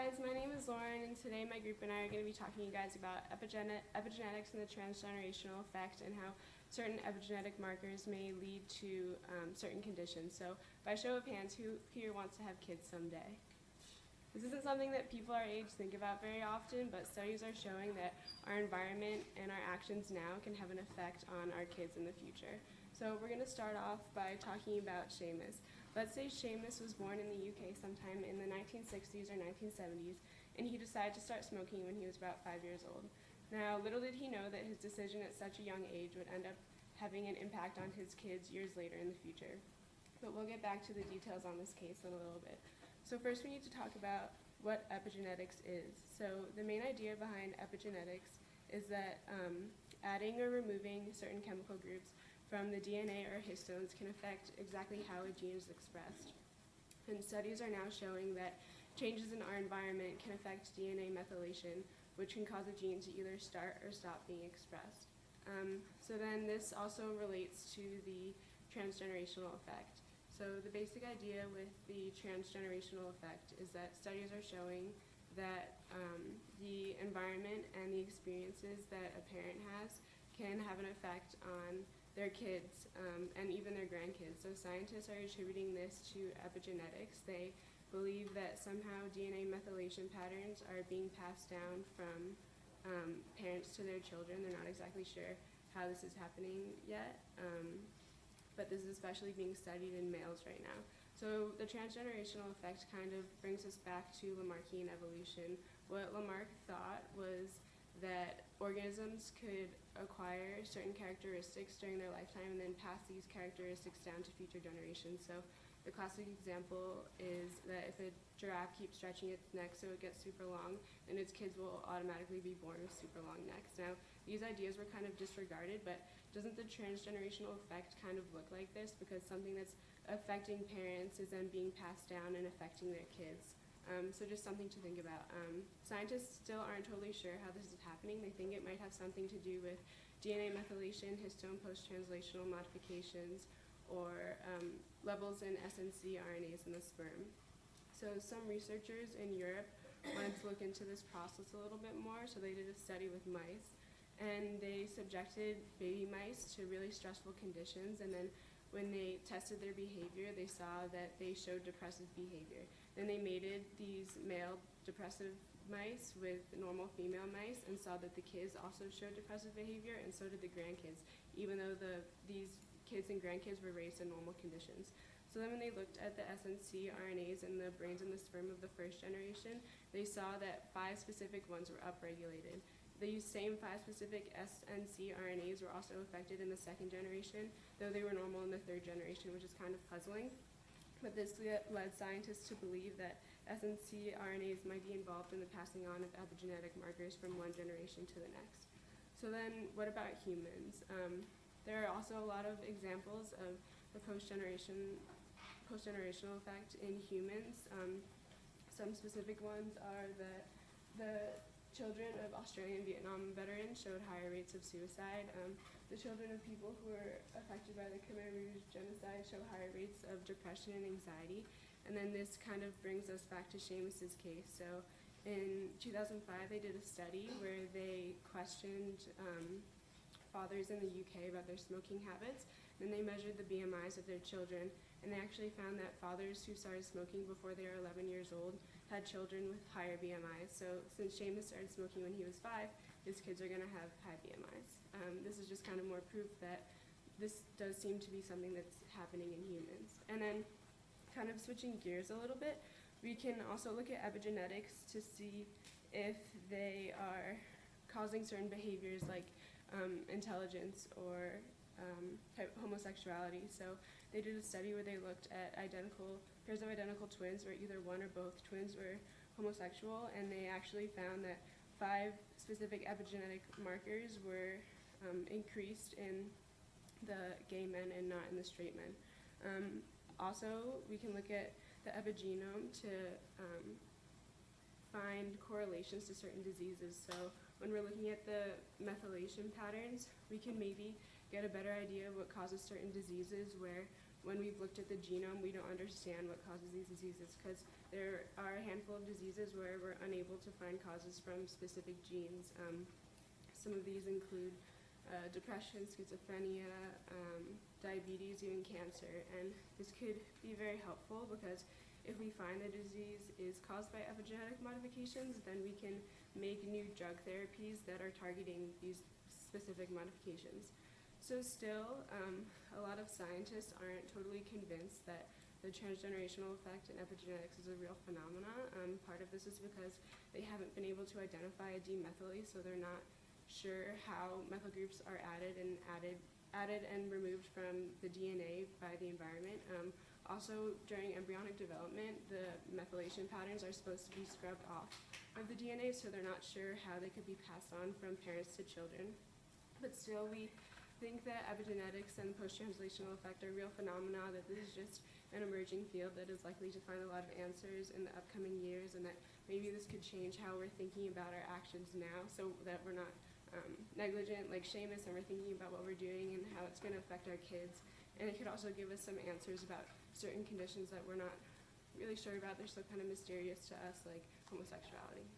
guys, my name is Lauren, and today my group and I are going to be talking to you guys about epigenetics and the transgenerational effect and how certain epigenetic markers may lead to certain conditions. So by show of hands, who here wants to have kids someday? This isn't something that people our age think about very often, but studies are showing that our environment and our actions now can have an effect on our kids in the future. So we're going to start off by talking about Seamus. Let's say Seamus was born in the UK sometime in the 1960s or 1970s, and he decided to start smoking when he was about 5 years old. Now, little did he know that his decision at such a young age would end up having an impact on his kids years later in the future. But we'll get back to the details on this case in a little bit. So first we need to talk about what epigenetics is. So the main idea behind epigenetics is that adding or removing certain chemical groups from the DNA or histones can affect exactly how a gene is expressed. And studies are now showing that changes in our environment can affect DNA methylation, which can cause a gene to either start or stop being expressed. So then this also relates to the transgenerational effect. So the basic idea with the transgenerational effect is that studies are showing that the environment and the experiences that a parent has can have an effect on their kids and even their grandkids. So scientists are attributing this to epigenetics. They believe that somehow DNA methylation patterns are being passed down from parents to their children. They're not exactly sure how this is happening yet. But this is especially being studied in males right now. So the transgenerational effect kind of brings us back to Lamarckian evolution. What Lamarck thought was that organisms could acquire certain characteristics during their lifetime and then pass these characteristics down to future generations. So the classic example is that if a giraffe keeps stretching its neck so it gets super long, then its kids will automatically be born with super long necks. Now, these ideas were kind of disregarded, but doesn't the transgenerational effect kind of look like this? Because something that's affecting parents is then being passed down and affecting their kids. So just something to think about. Scientists still aren't totally sure how this is happening. They think it might have something to do with DNA methylation, histone post-translational modifications, or levels in SNC RNAs in the sperm. So some researchers in Europe wanted to look into this process a little bit more, so they did a study with mice, and they subjected baby mice to really stressful conditions, and then when they tested their behavior, they saw that they showed depressive behavior. Then they mated these male depressive mice with normal female mice and saw that the kids also showed depressive behavior, and so did the grandkids, even though these kids and grandkids were raised in normal conditions. So then when they looked at the SNC RNAs in the brains and the sperm of the first generation, they saw that 5 specific ones were upregulated. These same 5 specific SNC RNAs were also affected in the second generation, though they were normal in the third generation, which is kind of puzzling. But this led scientists to believe that SNC RNAs might be involved in the passing on of epigenetic markers from one generation to the next. So then what about humans? There are also a lot of examples of the post-generational effect in humans. Some specific ones are that the children of Australian Vietnam veterans showed higher rates of suicide. The children of people who were affected by the Khmer Rouge genocide show higher rates of depression and anxiety. And then this kind of brings us back to Seamus's case. So in 2005, they did a study where they questioned fathers in the UK about their smoking habits. Then they measured the BMIs of their children, and they actually found that fathers who started smoking before they were 11 years old had children with higher BMIs. So since Seamus started smoking when he was 5, his kids are going to have high BMIs. This is just kind of more proof that this does seem to be something that's happening in humans. And then kind of switching gears a little bit, we can also look at epigenetics to see if they are causing certain behaviors like intelligence or homosexuality. So they did a study where they looked at pairs of identical twins where either one or both twins were homosexual, and they actually found that 5 specific epigenetic markers were increased in the gay men and not in the straight men. Also, we can look at the epigenome to find correlations to certain diseases. So when we're looking at the methylation patterns, we can maybe get a better idea of what causes certain diseases, where when we've looked at the genome, we don't understand what causes these diseases, because there are a handful of diseases where we're unable to find causes from specific genes. Some of these include depression, schizophrenia, diabetes, even cancer, and this could be very helpful because if we find the disease is caused by epigenetic modifications, then we can make new drug therapies that are targeting these specific modifications. So still, a lot of scientists aren't totally convinced that the transgenerational effect in epigenetics is a real phenomenon. Part of this is because they haven't been able to identify a demethylase, so they're not sure how methyl groups are added and removed from the DNA by the environment. Also, during embryonic development, the methylation patterns are supposed to be scrubbed off of the DNA, so they're not sure how they could be passed on from parents to children. But still, we think that epigenetics and post-translational effect are real phenomena, that this is just an emerging field that is likely to find a lot of answers in the upcoming years, and that maybe this could change how we're thinking about our actions now, so that we're not negligent like Seamus, and we're thinking about what we're doing and how it's going to affect our kids. And it could also give us some answers about certain conditions that we're not really sure about. They're still kind of mysterious to us, like homosexuality.